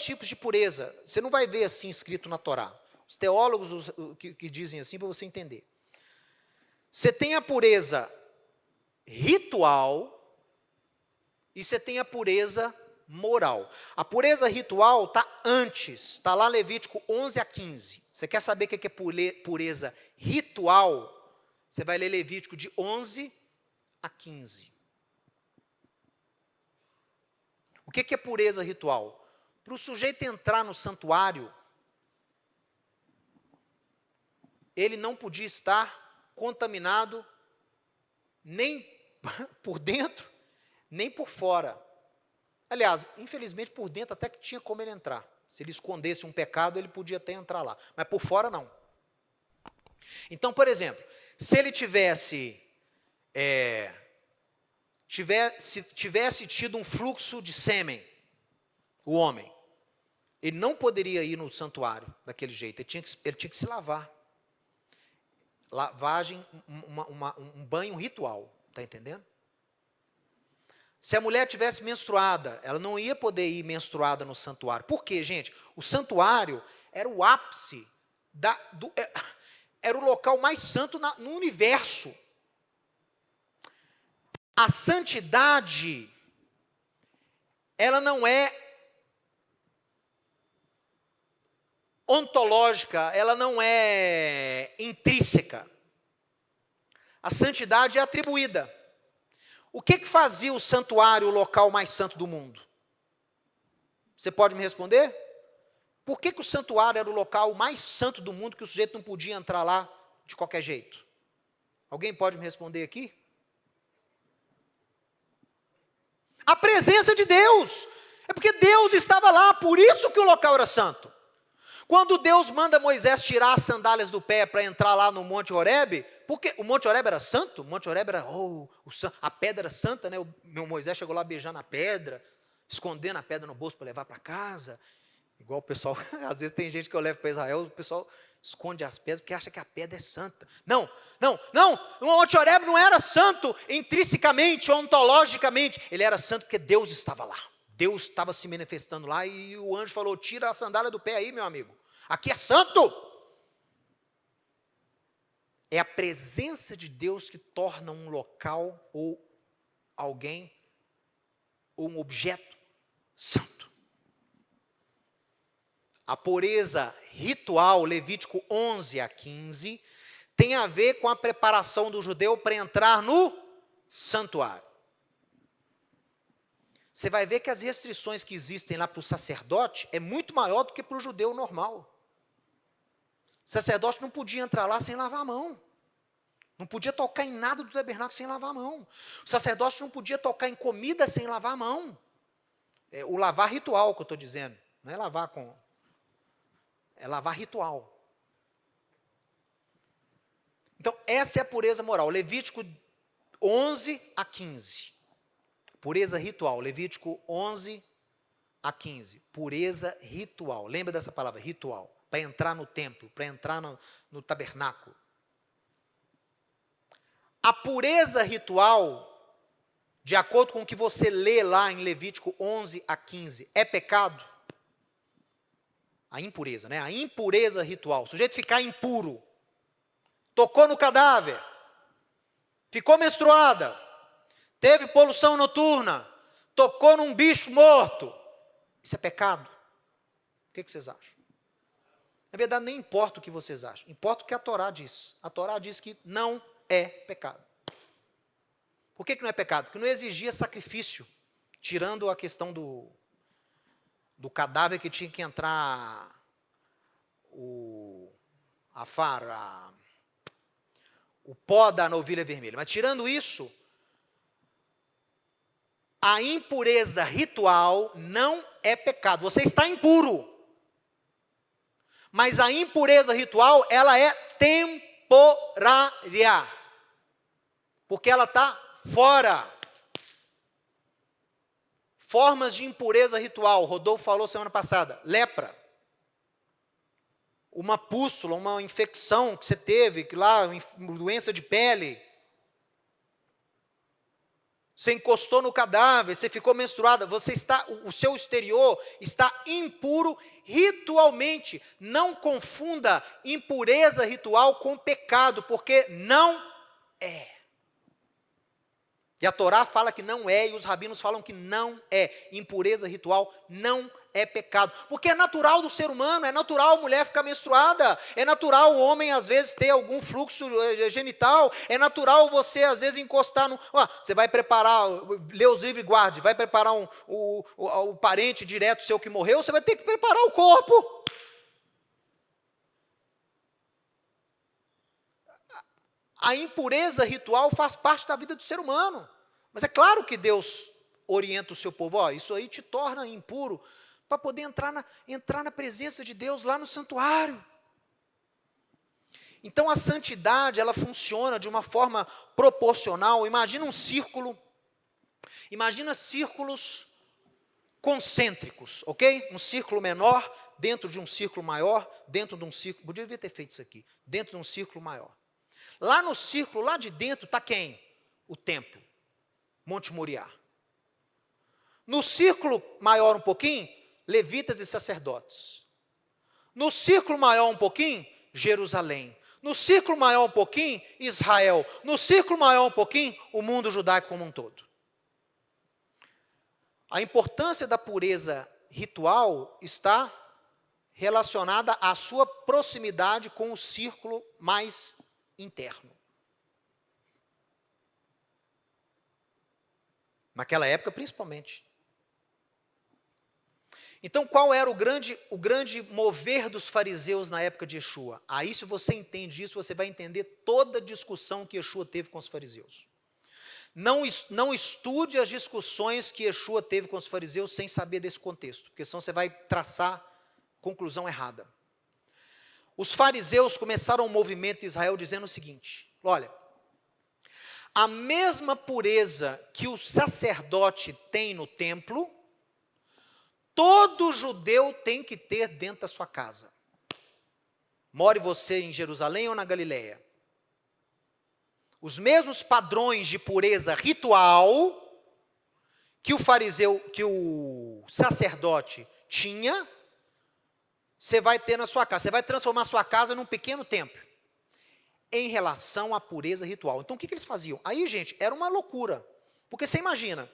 dois tipos de pureza. Você não vai ver assim escrito na Torá. Os teólogos que dizem assim para você entender. Você tem a pureza ritual e você tem a pureza moral. A pureza ritual está antes, está lá Levítico 11 a 15. Você quer saber o que é pureza ritual? Você vai ler Levítico de 11 a 15. O que é pureza ritual? Para o sujeito entrar no santuário, ele não podia estar contaminado nem por dentro, nem por fora. Aliás, infelizmente por dentro até que tinha como ele entrar. Se ele escondesse um pecado, ele podia até entrar lá. Mas por fora, não. Então, por exemplo, se ele tivesse tido um fluxo de sêmen, o homem, ele não poderia ir no santuário daquele jeito. Ele tinha que se lavar. Lavagem, um banho ritual. Está entendendo? Se a mulher tivesse menstruada, ela não ia poder ir menstruada no santuário. Por quê, gente? O santuário era o ápice, era o local mais santo no universo. A santidade, ela não é ontológica, ela não é intrínseca. A santidade é atribuída. O que fazia o santuário o local mais santo do mundo? Você pode me responder? Por que o santuário era o local mais santo do mundo que o sujeito não podia entrar lá de qualquer jeito? Alguém pode me responder aqui? A presença de Deus. É porque Deus estava lá, por isso que o local era santo. Quando Deus manda Moisés tirar as sandálias do pé para entrar lá no Monte Horebe, porque o Monte Horebe era santo, o Monte Horebe era, a pedra era santa, né? O Moisés chegou lá beijando a pedra, escondendo a pedra no bolso para levar para casa. Igual o pessoal, às vezes tem gente que eu levo para Israel, o pessoal esconde as pedras porque acha que a pedra é santa. Não, o Monte Horebe não era santo intrinsecamente, ontologicamente, ele era santo porque Deus estava lá. Deus estava se manifestando lá e o anjo falou, tira a sandália do pé aí, meu amigo. Aqui é santo. É a presença de Deus que torna um local ou alguém ou um objeto santo. A pureza ritual, Levítico 11 a 15, tem a ver com a preparação do judeu para entrar no santuário. Você vai ver que as restrições que existem lá para o sacerdote é muito maior do que para o judeu normal. O sacerdote não podia entrar lá sem lavar a mão. Não podia tocar em nada do tabernáculo sem lavar a mão. O sacerdote não podia tocar em comida sem lavar a mão. O lavar ritual que eu estou dizendo. Não é lavar com... É lavar ritual. Então, essa é a pureza moral. Levítico 11 a 15. Pureza ritual. Levítico 11 a 15. Pureza ritual. Lembra dessa palavra, ritual. Para entrar no templo, para entrar no tabernáculo. A pureza ritual, de acordo com o que você lê lá em Levítico 11 a 15, é pecado? A impureza, né? A impureza ritual. O sujeito ficar impuro. Tocou no cadáver. Ficou menstruada. Teve poluição noturna. Tocou num bicho morto. Isso é pecado? O que vocês acham? Na verdade, nem importa o que vocês acham. Importa o que a Torá diz. A Torá diz que não é pecado. Por que não é pecado? Porque não exigia sacrifício. Tirando a questão do cadáver que tinha que entrar o pó da novilha vermelha. Mas tirando isso, a impureza ritual não é pecado. Você está impuro. Mas a impureza ritual, ela é temporária. Porque ela está fora. Formas de impureza ritual. Rodolfo falou semana passada. Lepra. Uma pústula, uma infecção que você teve, que lá, doença de pele. Você encostou no cadáver, você ficou menstruada, o seu exterior está impuro ritualmente. Não confunda impureza ritual com pecado, porque não é. E a Torá fala que não é, e os rabinos falam que não é. Impureza ritual não é pecado. Porque é natural do ser humano, é natural a mulher ficar menstruada, é natural o homem às vezes ter algum fluxo genital, é natural você às vezes encostar no... você vai preparar, lê os livros e guarde, vai preparar o parente direto seu que morreu, você vai ter que preparar o corpo. A impureza ritual faz parte da vida do ser humano. Mas é claro que Deus orienta o seu povo. Isso aí te torna impuro para poder entrar na presença de Deus lá no santuário. Então a santidade, ela funciona de uma forma proporcional. Imagina um círculo. Imagina círculos concêntricos, ok? Um círculo menor dentro de um círculo maior, dentro de um círculo... Eu devia ter feito isso aqui. Dentro de um círculo maior. Lá no círculo, lá de dentro, está quem? O templo, Monte Moriá. No círculo maior um pouquinho, levitas e sacerdotes. No círculo maior um pouquinho, Jerusalém. No círculo maior um pouquinho, Israel. No círculo maior um pouquinho, o mundo judaico como um todo. A importância da pureza ritual está relacionada à sua proximidade com o círculo mais interno. Naquela época, principalmente. Então, qual era o grande mover dos fariseus na época de Yeshua? Aí, se você entende isso, você vai entender toda a discussão que Yeshua teve com os fariseus. Não estude as discussões que Yeshua teve com os fariseus sem saber desse contexto, porque senão você vai traçar conclusão errada. Os fariseus começaram um movimento em Israel dizendo o seguinte: olha, a mesma pureza que o sacerdote tem no templo, todo judeu tem que ter dentro da sua casa. More você em Jerusalém ou na Galileia. Os mesmos padrões de pureza ritual que o sacerdote tinha, você vai ter na sua casa. Você vai transformar a sua casa num pequeno templo. Em relação à pureza ritual. Então, o que eles faziam? Aí, gente, era uma loucura. Porque você imagina,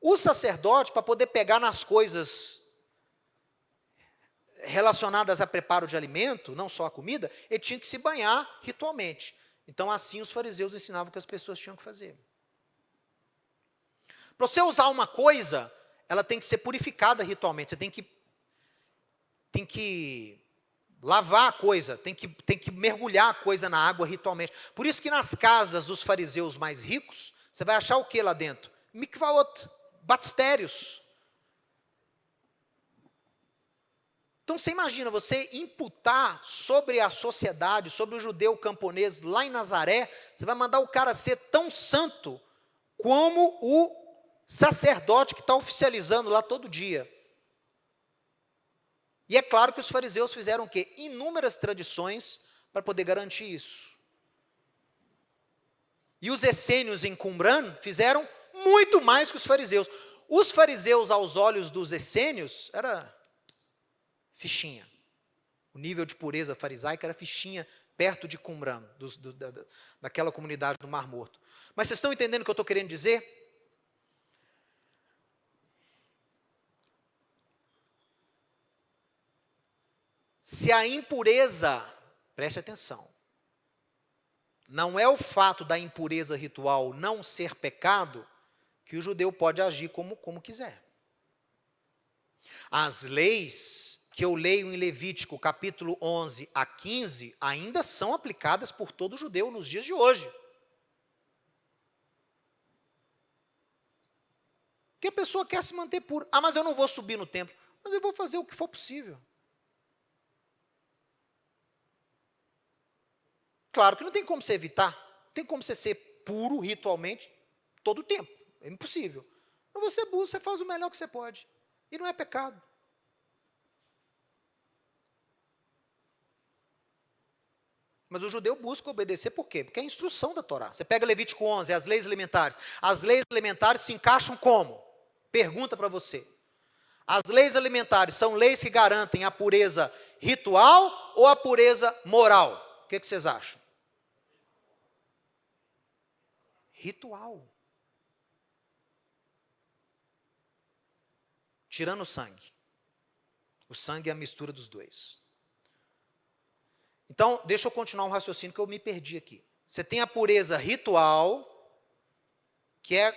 o sacerdote, para poder pegar nas coisas relacionadas a preparo de alimento, não só a comida, ele tinha que se banhar ritualmente. Então, assim, os fariseus ensinavam que as pessoas tinham que fazer. Para você usar uma coisa, ela tem que ser purificada ritualmente. Você tem que lavar a coisa, tem que mergulhar a coisa na água ritualmente. Por isso que nas casas dos fariseus mais ricos, você vai achar o que lá dentro? Mikvaot, batistérios. Então você imagina, você imputar sobre a sociedade, sobre o judeu camponês lá em Nazaré, você vai mandar o cara ser tão santo como o sacerdote que está oficializando lá todo dia. E é claro que os fariseus fizeram o quê? Inúmeras tradições para poder garantir isso. E os essênios em Qumran fizeram muito mais que os fariseus. Os fariseus, aos olhos dos essênios, era fichinha. O nível de pureza farisaica era fichinha perto de Qumran, daquela comunidade do Mar Morto. Mas vocês estão entendendo o que eu estou querendo dizer? Se a impureza, preste atenção, não é o fato da impureza ritual não ser pecado, que o judeu pode agir como quiser. As leis que eu leio em Levítico, capítulo 11 a 15, ainda são aplicadas por todo judeu nos dias de hoje. Porque a pessoa quer se manter pura. Mas eu não vou subir no templo. Mas eu vou fazer o que for possível. Claro que não tem como você evitar. Não tem como você ser puro ritualmente todo o tempo. É impossível. Mas você busca, você faz o melhor que você pode. E não é pecado. Mas o judeu busca obedecer por quê? Porque é a instrução da Torá. Você pega Levítico 11, as leis elementares. As leis elementares se encaixam como? Pergunta para você. As leis elementares são leis que garantem a pureza ritual ou a pureza moral? O que vocês acham? Ritual. Tirando o sangue. O sangue é a mistura dos dois. Então, deixa eu continuar um raciocínio que eu me perdi aqui. Você tem a pureza ritual, que é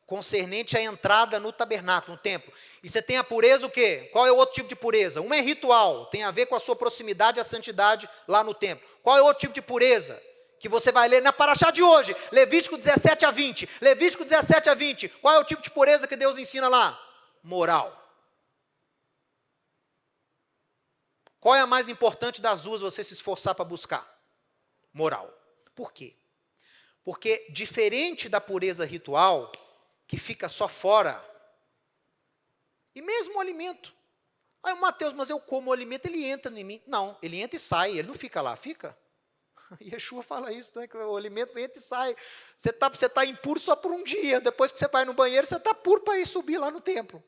concernente à entrada no tabernáculo, no templo. E você tem a pureza o quê? Qual é o outro tipo de pureza? Uma é ritual, tem a ver com a sua proximidade à santidade lá no templo. Qual é o outro tipo de pureza? Que você vai ler na paraxá de hoje, Levítico 17 a 20. Levítico 17 a 20. Qual é o tipo de pureza que Deus ensina lá? Moral. Qual é a mais importante das duas você se esforçar para buscar? Moral. Por quê? Porque diferente da pureza ritual, que fica só fora, e mesmo o alimento. Aí, Mateus, mas eu como o alimento, ele entra em mim. Não, ele entra e sai, ele não fica lá, fica? Yeshua fala isso, né, que o alimento entra e sai. Você tá impuro só por um dia, depois que você vai no banheiro, você está puro para ir subir lá no templo.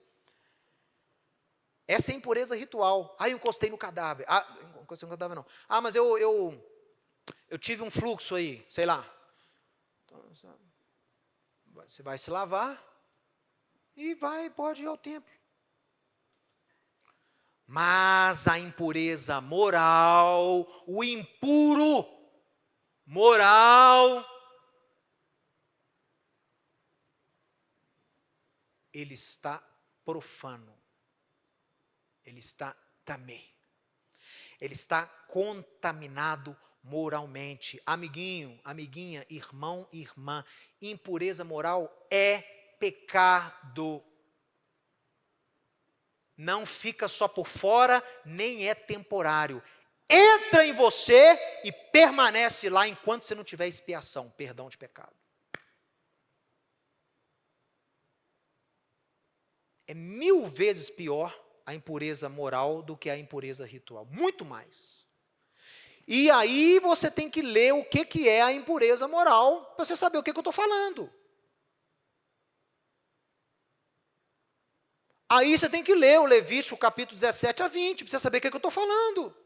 Essa é a impureza ritual. Eu encostei no cadáver. Encostei no cadáver não. Mas eu tive um fluxo aí, sei lá. Então, você vai se lavar e pode ir ao templo. Mas a impureza moral, o impuro moral, ele está profano. Ele está tamé. Ele está contaminado moralmente. Amiguinho, amiguinha, irmão, irmã, impureza moral é pecado. Não fica só por fora, nem é temporário. Entra em você e permanece lá enquanto você não tiver expiação, perdão de pecado. É 1000 vezes pior a impureza moral do que a impureza ritual. Muito mais. E aí você tem que ler o que é a impureza moral, para você saber o que eu estou falando. Aí você tem que ler o Levítico capítulo 17 a 20, para você saber o que eu estou falando.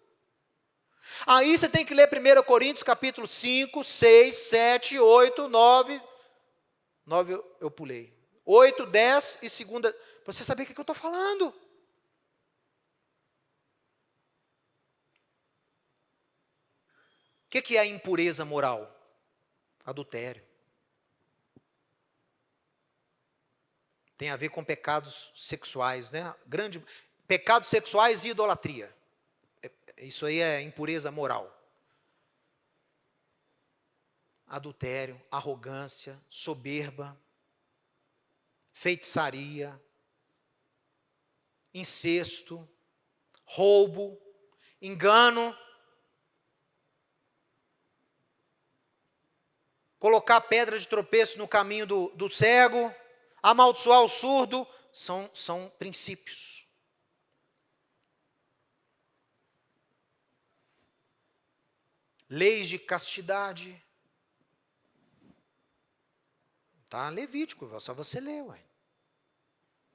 Aí você tem que ler 1 Coríntios capítulo 5, 6, 7, 8, 9. 9 eu pulei. 8, 10 e 2, para você saber o que eu estou falando. O que é a impureza moral? Adultério. Tem a ver com pecados sexuais, né? Pecados sexuais e idolatria. Isso aí é impureza moral. Adultério, arrogância, soberba, feitiçaria, incesto, roubo, engano, colocar pedra de tropeço no caminho do cego, amaldiçoar o surdo, são princípios. Leis de castidade. Está Levítico, só você lê, ué.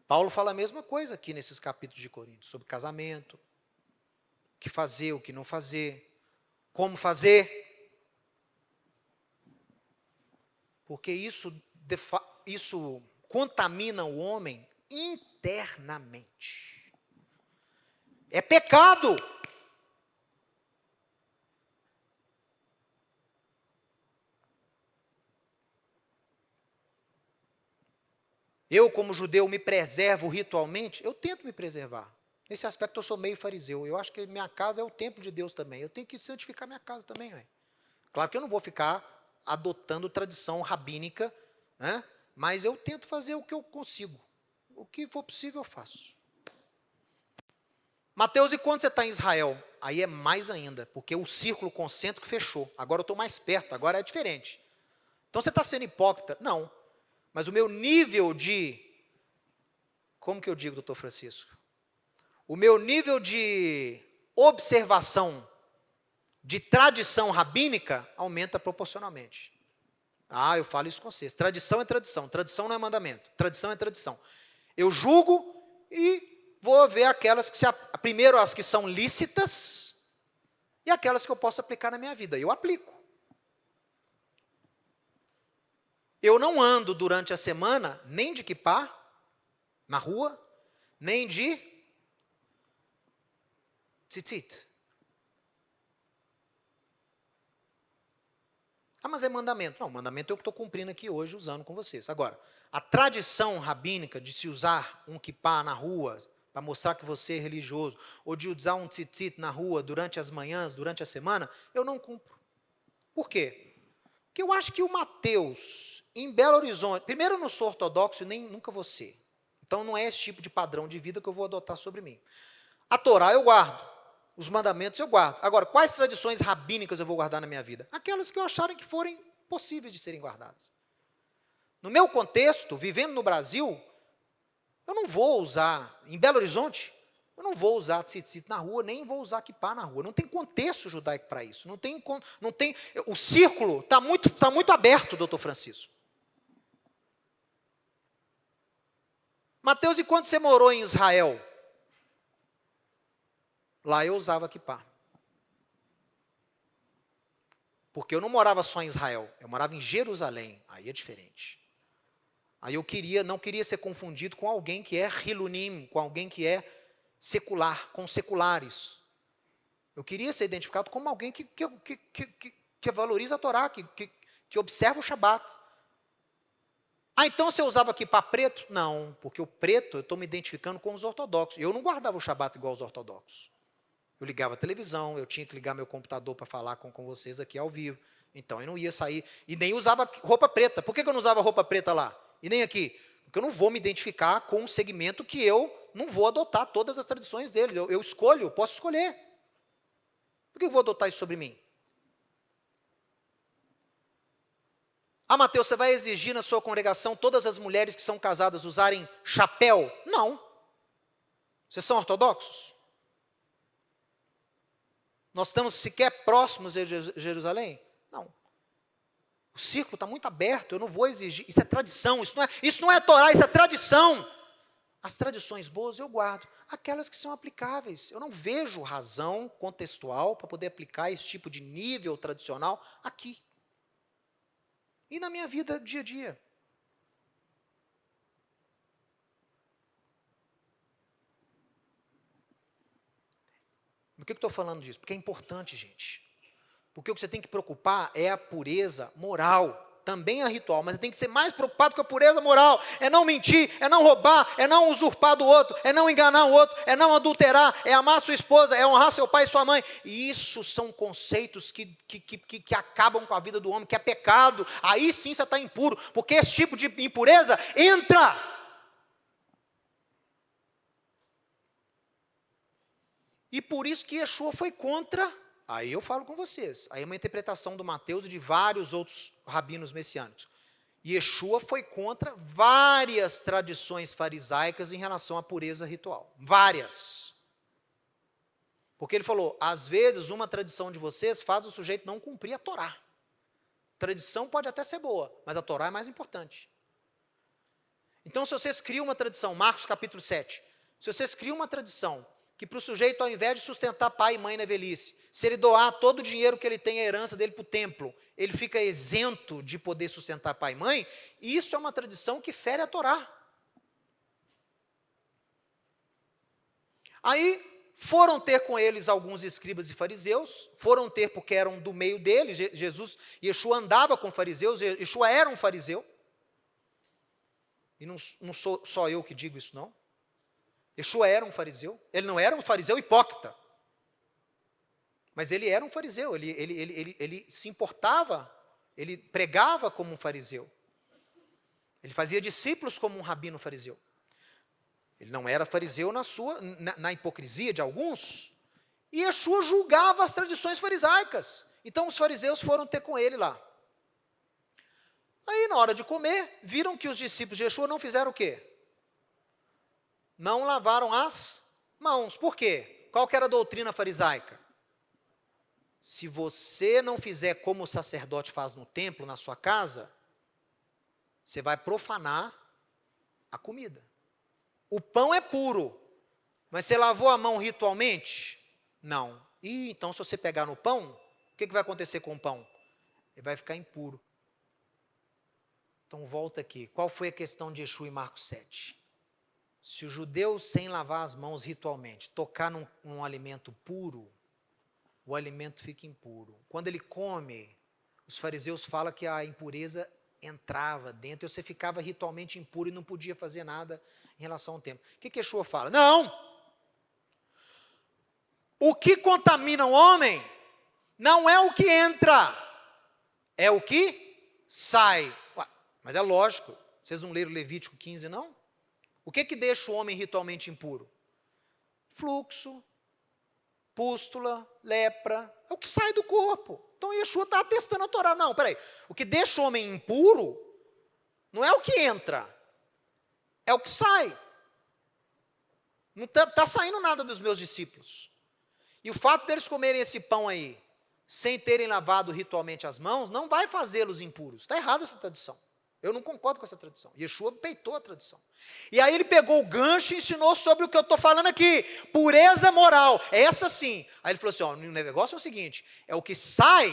Paulo fala a mesma coisa aqui nesses capítulos de Coríntios, sobre casamento, o que fazer, o que não fazer, como fazer. Porque isso contamina o homem internamente. É pecado. Eu, como judeu, me preservo ritualmente? Eu tento me preservar. Nesse aspecto, eu sou meio fariseu. Eu acho que minha casa é o templo de Deus também. Eu tenho que santificar minha casa também. Véio. Claro que eu não vou ficar adotando tradição rabínica, né? Mas eu tento fazer o que eu consigo. O que for possível, eu faço. Mateus, e quando você está em Israel? Aí é mais ainda, porque o círculo concêntrico fechou. Agora eu estou mais perto, agora é diferente. Então você está sendo hipócrita? Não. Mas o meu nível de... Como que eu digo, doutor Francisco? O meu nível de observação de tradição rabínica aumenta proporcionalmente. Eu falo isso com vocês. Tradição é tradição. Tradição não é mandamento. Tradição é tradição. Eu julgo e vou ver aquelas que primeiro as que são lícitas e aquelas que eu posso aplicar na minha vida. Eu aplico. Eu não ando durante a semana nem de quipá na rua, nem de tzitzit. Mas é mandamento. Não, mandamento é o que estou cumprindo aqui hoje, usando com vocês. Agora, a tradição rabínica de se usar um kippá na rua, para mostrar que você é religioso, ou de usar um tzitzit na rua durante as manhãs, durante a semana, eu não cumpro. Por quê? Porque eu acho que o Mateus, em Belo Horizonte, primeiro eu não sou ortodoxo, nem nunca vou ser. Então não é esse tipo de padrão de vida que eu vou adotar sobre mim. A Torá eu guardo. Os mandamentos eu guardo. Agora, quais tradições rabínicas eu vou guardar na minha vida? Aquelas que eu acharem que forem possíveis de serem guardadas. No meu contexto, vivendo no Brasil, eu não vou usar, em Belo Horizonte, eu não vou usar tzitzit na rua, nem vou usar kippá na rua. Não tem contexto judaico para isso. Não tem, o círculo está muito aberto, doutor Francisco. Mateus, e quando você morou em Israel? Lá eu usava kippá. Porque eu não morava só em Israel, eu morava em Jerusalém, aí é diferente. Aí eu não queria ser confundido com alguém que é hilunim, com alguém que é secular, com seculares. Eu queria ser identificado como alguém que valoriza a Torá, que observa o Shabat. Então você usava kippá preto? Não, porque o preto eu estou me identificando com os ortodoxos. Eu não guardava o Shabat igual os ortodoxos. Eu ligava a televisão, eu tinha que ligar meu computador para falar com vocês aqui ao vivo. Então eu não ia sair, e nem usava roupa preta. Por que eu não usava roupa preta lá? E nem aqui? Porque eu não vou me identificar com um segmento que eu não vou adotar todas as tradições deles. Eu escolho, eu posso escolher. Por que eu vou adotar isso sobre mim? Mateus, você vai exigir na sua congregação todas as mulheres que são casadas usarem chapéu? Não. Vocês são ortodoxos? Nós estamos sequer próximos de Jerusalém? Não. O círculo está muito aberto, eu não vou exigir. Isso é tradição, isso não é Torá, isso é tradição. As tradições boas eu guardo, aquelas que são aplicáveis. Eu não vejo razão contextual para poder aplicar esse tipo de nível tradicional aqui. E na minha vida dia a dia. Por que eu estou falando disso? Porque é importante, gente. Porque o que você tem que preocupar é a pureza moral. Também é ritual, mas você tem que ser mais preocupado com a pureza moral. É não mentir, é não roubar, é não usurpar do outro, é não enganar o outro, é não adulterar, é amar sua esposa, é honrar seu pai e sua mãe. E isso são conceitos que acabam com a vida do homem, que é pecado. Aí sim você está impuro, porque esse tipo de impureza entra. E por isso que Yeshua foi contra. Aí eu falo com vocês. Aí é uma interpretação do Mateus e de vários outros rabinos messiânicos. Yeshua foi contra várias tradições farisaicas em relação à pureza ritual. Várias. Porque ele falou, às vezes uma tradição de vocês faz o sujeito não cumprir a Torá. Tradição pode até ser boa, mas a Torá é mais importante. Então se vocês criam uma tradição, Marcos capítulo 7, se vocês criam uma tradição que para o sujeito, ao invés de sustentar pai e mãe na velhice, se ele doar todo o dinheiro que ele tem, a herança dele para o templo, ele fica isento de poder sustentar pai e mãe, e isso é uma tradição que fere a Torá. Aí, foram ter com eles alguns escribas e fariseus, foram ter porque eram do meio deles, Yeshua andava com fariseus, Yeshua era um fariseu, e não sou só eu que digo isso não, Yeshua era um fariseu, ele não era um fariseu hipócrita, mas ele era um fariseu, ele se importava, ele pregava como um fariseu, ele fazia discípulos como um rabino fariseu. Ele não era fariseu na hipocrisia de alguns, e Yeshua julgava as tradições farisaicas. Então os fariseus foram ter com ele lá. Aí na hora de comer, viram que os discípulos de Yeshua não fizeram o quê? Não lavaram as mãos. Por quê? Qual que era a doutrina farisaica? se você não fizer como o sacerdote faz no templo, na sua casa, você vai profanar a comida. O pão é puro, mas você lavou a mão ritualmente? Não. E então, se você pegar no pão, o que vai acontecer com o pão? Ele vai ficar impuro. Então, volta aqui. Qual foi a questão de Yeshua em Marcos 7? Se o judeu, sem lavar as mãos ritualmente, tocar num alimento puro, o alimento fica impuro. Quando ele come, os fariseus falam que a impureza entrava dentro, e você ficava ritualmente impuro e não podia fazer nada em relação ao tempo. O que Yeshua fala? Não! O que contamina o homem não é o que entra, é o que sai. Ué, mas é lógico, vocês não leram Levítico 15, não? O que deixa o homem ritualmente impuro? Fluxo, pústula, lepra, é o que sai do corpo. Então Yeshua está atestando a Torá. Não, peraí, o que deixa o homem impuro não é o que entra, é o que sai. Não está saindo nada dos meus discípulos. E o fato deles comerem esse pão aí, sem terem lavado ritualmente as mãos, não vai fazê-los impuros. Está errada essa tradição. Eu não concordo com essa tradição. Yeshua peitou a tradição. E aí ele pegou o gancho e ensinou sobre o que eu estou falando aqui. Pureza moral. Essa sim. Aí ele falou assim, ó, o negócio é o seguinte, é o que sai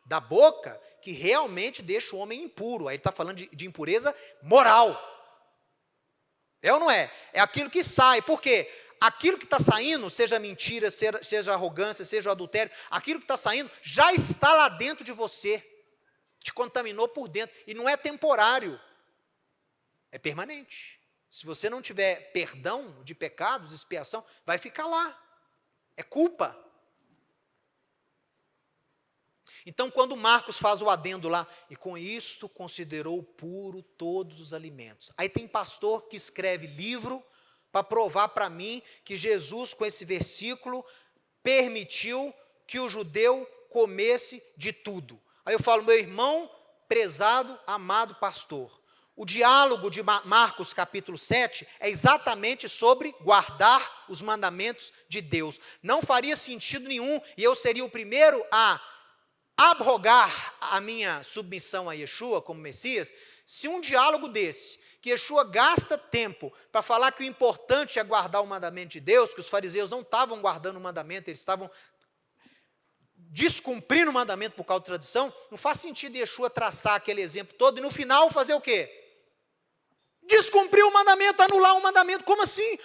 da boca que realmente deixa o homem impuro. Aí ele está falando de impureza moral. É ou não é? É aquilo que sai. Por quê? Aquilo que está saindo, seja mentira, seja arrogância, seja adultério, aquilo que está saindo já está lá dentro de você. Te contaminou por dentro. E não é temporário. É permanente. Se você não tiver perdão de pecados, expiação, vai ficar lá. É culpa. Então, quando Marcos faz o adendo lá, e com isto considerou puro todos os alimentos. Aí tem pastor que escreve livro para provar para mim que Jesus, com esse versículo, permitiu que o judeu comesse de tudo. Aí eu falo, meu irmão, prezado, amado pastor, o diálogo de Marcos capítulo 7 é exatamente sobre guardar os mandamentos de Deus. Não faria sentido nenhum, e eu seria o primeiro a abrogar a minha submissão a Yeshua como Messias, se um diálogo desse, que Yeshua gasta tempo para falar que o importante é guardar o mandamento de Deus, que os fariseus não estavam guardando o mandamento, eles estavam descumprindo o mandamento por causa da tradição, não faz sentido Yeshua traçar aquele exemplo todo e no final fazer o quê? Descumprir o mandamento, anular o mandamento. Como assim?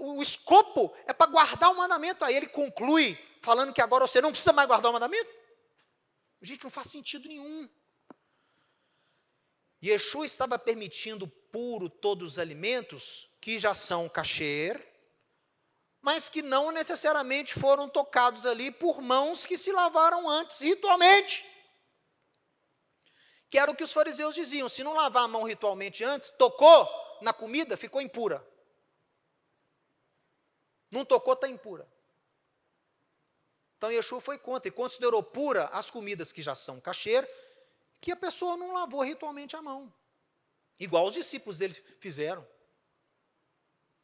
O escopo é para guardar o mandamento. Aí ele conclui falando que agora você não precisa mais guardar o mandamento. Gente, não faz sentido nenhum. Yeshua estava permitindo puro todos os alimentos que já são kasher, mas que não necessariamente foram tocados ali por mãos que se lavaram antes, ritualmente. Que era o que os fariseus diziam, se não lavar a mão ritualmente antes, tocou na comida, ficou impura. Não tocou, está impura. Então Yeshua foi contra, e considerou pura as comidas que já são kasher, que a pessoa não lavou ritualmente a mão. Igual os discípulos dele fizeram.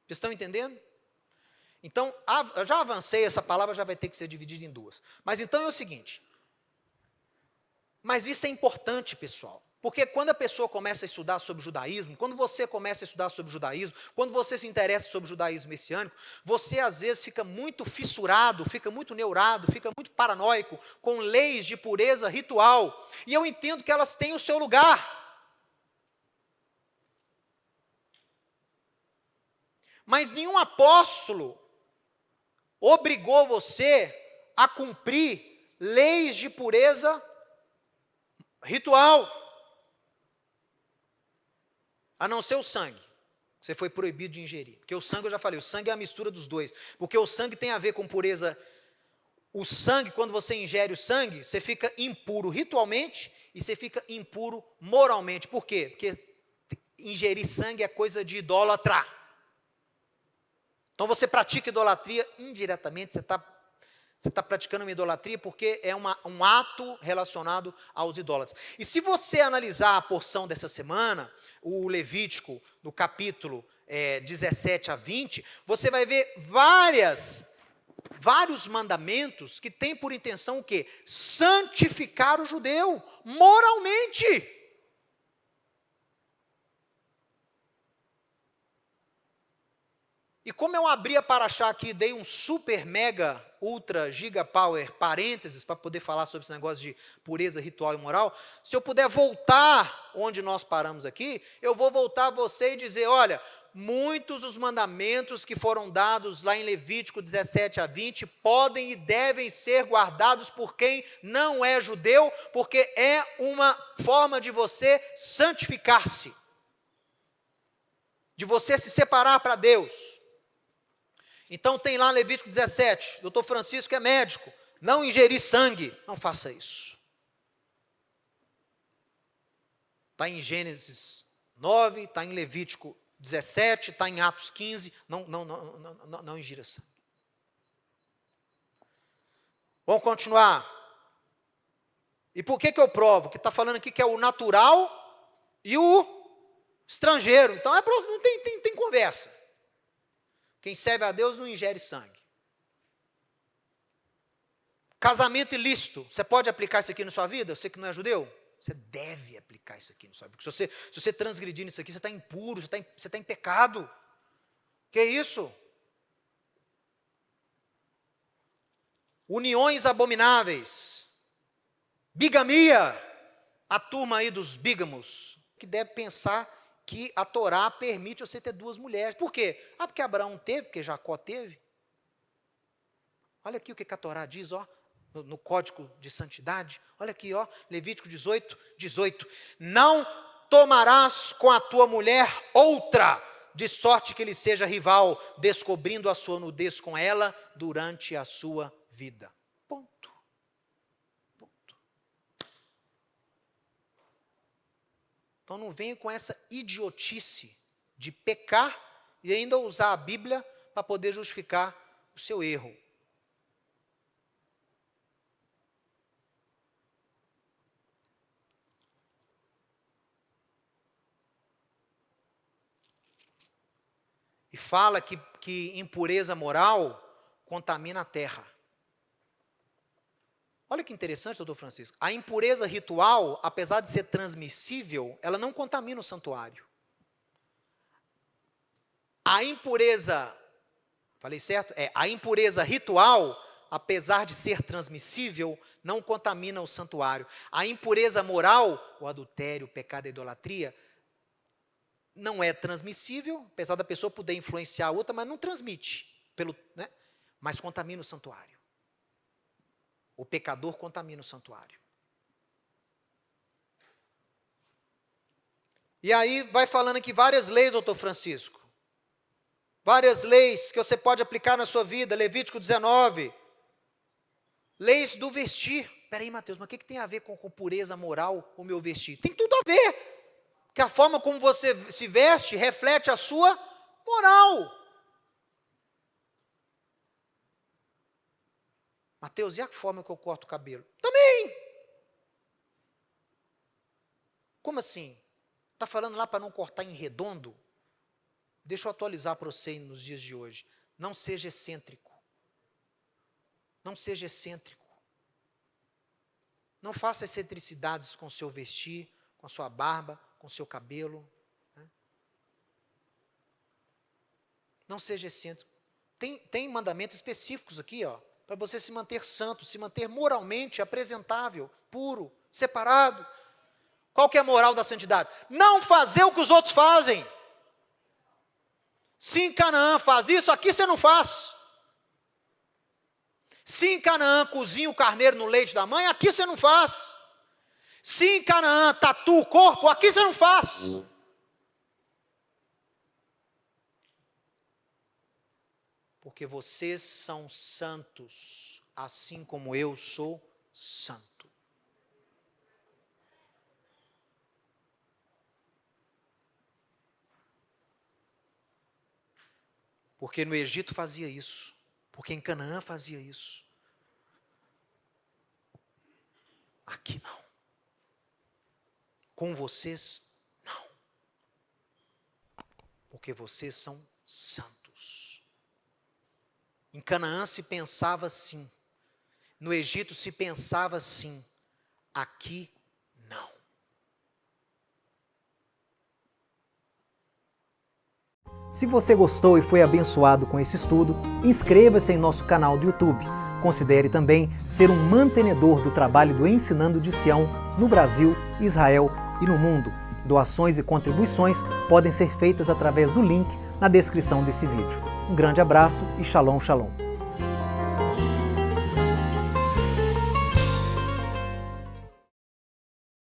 Vocês estão entendendo? Então, eu já avancei, essa palavra já vai ter que ser dividida em duas. Mas então é o seguinte. Mas isso é importante, pessoal. Porque quando a pessoa começa a estudar sobre o judaísmo, quando você começa a estudar sobre o judaísmo, quando você se interessa sobre o judaísmo messiânico, você às vezes fica muito fissurado, fica muito neurado, fica muito paranoico com leis de pureza ritual. E eu entendo que elas têm o seu lugar. Mas nenhum apóstolo obrigou você a cumprir leis de pureza ritual. A não ser o sangue, você foi proibido de ingerir. Porque o sangue, eu já falei, o sangue é a mistura dos dois. Porque o sangue tem a ver com pureza. O sangue, quando você ingere o sangue, você fica impuro ritualmente e você fica impuro moralmente. Por quê? Porque ingerir sangue é coisa de idólatra. Então você pratica idolatria indiretamente, você está praticando uma idolatria porque é um ato relacionado aos idólatras. E se você analisar a porção dessa semana, o Levítico, do capítulo 17 a 20, você vai ver vários mandamentos que têm por intenção o quê? Santificar o judeu, moralmente. E como eu abri a paraxá aqui, dei um super, mega, ultra, giga power, parênteses, para poder falar sobre esse negócio de pureza ritual e moral, se eu puder voltar onde nós paramos aqui, eu vou voltar a você e dizer, olha, muitos dos mandamentos que foram dados lá em Levítico 17 a 20, podem e devem ser guardados por quem não é judeu, porque é uma forma de você santificar-se, de você se separar para Deus. Então tem lá Levítico 17, doutor Francisco é médico, não ingerir sangue, não faça isso. Está em Gênesis 9, está em Levítico 17, está em Atos 15, não ingira sangue. Vamos continuar. E por que eu provo? Que está falando aqui que é o natural e o estrangeiro. Então não tem conversa. Quem serve a Deus não ingere sangue. Casamento ilícito. Você pode aplicar isso aqui na sua vida? Você que não é judeu? Você deve aplicar isso aqui na sua vida. Porque se você transgredir nisso aqui, você está impuro, você está em pecado. Que isso? Uniões abomináveis. Bigamia. A turma aí dos bígamos, que deve pensar que a Torá permite você ter duas mulheres. Por quê? Porque Abraão teve, porque Jacó teve. Olha aqui o que a Torá diz, ó, no Código de Santidade. Olha aqui, ó, Levítico 18, 18. Não tomarás com a tua mulher outra, de sorte que ele seja rival, descobrindo a sua nudez com ela durante a sua vida. Então não venha com essa idiotice de pecar e ainda usar a Bíblia para poder justificar o seu erro. E fala que impureza moral contamina a terra. Olha que interessante, doutor Francisco. A impureza ritual, apesar de ser transmissível, ela não contamina o santuário. A impureza, falei certo? A impureza ritual, apesar de ser transmissível, não contamina o santuário. A impureza moral, o adultério, o pecado, a idolatria, não é transmissível, apesar da pessoa poder influenciar a outra, mas não transmite, mas contamina o santuário. O pecador contamina o santuário. E aí vai falando aqui várias leis, doutor Francisco. Várias leis que você pode aplicar na sua vida. Levítico 19. Leis do vestir. Peraí, Mateus, mas o que tem a ver com pureza moral o meu vestir? Tem tudo a ver. Porque a forma como você se veste reflete a sua moral. Mateus, e a forma que eu corto o cabelo? Também. Como assim? Está falando lá para não cortar em redondo? Deixa eu atualizar para você nos dias de hoje. Não seja excêntrico. Não seja excêntrico. Não faça excentricidades com o seu vestir, com a sua barba, com o seu cabelo. Não seja excêntrico. Tem mandamentos específicos aqui, ó, para você se manter santo, se manter moralmente apresentável, puro, separado. Qual que é a moral da santidade? Não fazer o que os outros fazem. Se em Canaã faz isso, aqui você não faz. Se em Canaã cozinha o carneiro no leite da mãe, aqui você não faz. Se em Canaã tatua o corpo, aqui você não faz. Porque vocês são santos, assim como eu sou santo. Porque no Egito fazia isso, porque em Canaã fazia isso. Aqui não. Com vocês, não. Porque vocês são santos. Em Canaã se pensava assim. No Egito se pensava assim. Aqui não. Se você gostou e foi abençoado com esse estudo, inscreva-se em nosso canal do YouTube. Considere também ser um mantenedor do trabalho do Ensinando de Sião no Brasil, Israel e no mundo. Doações e contribuições podem ser feitas através do link na descrição desse vídeo. Um grande abraço e shalom, shalom.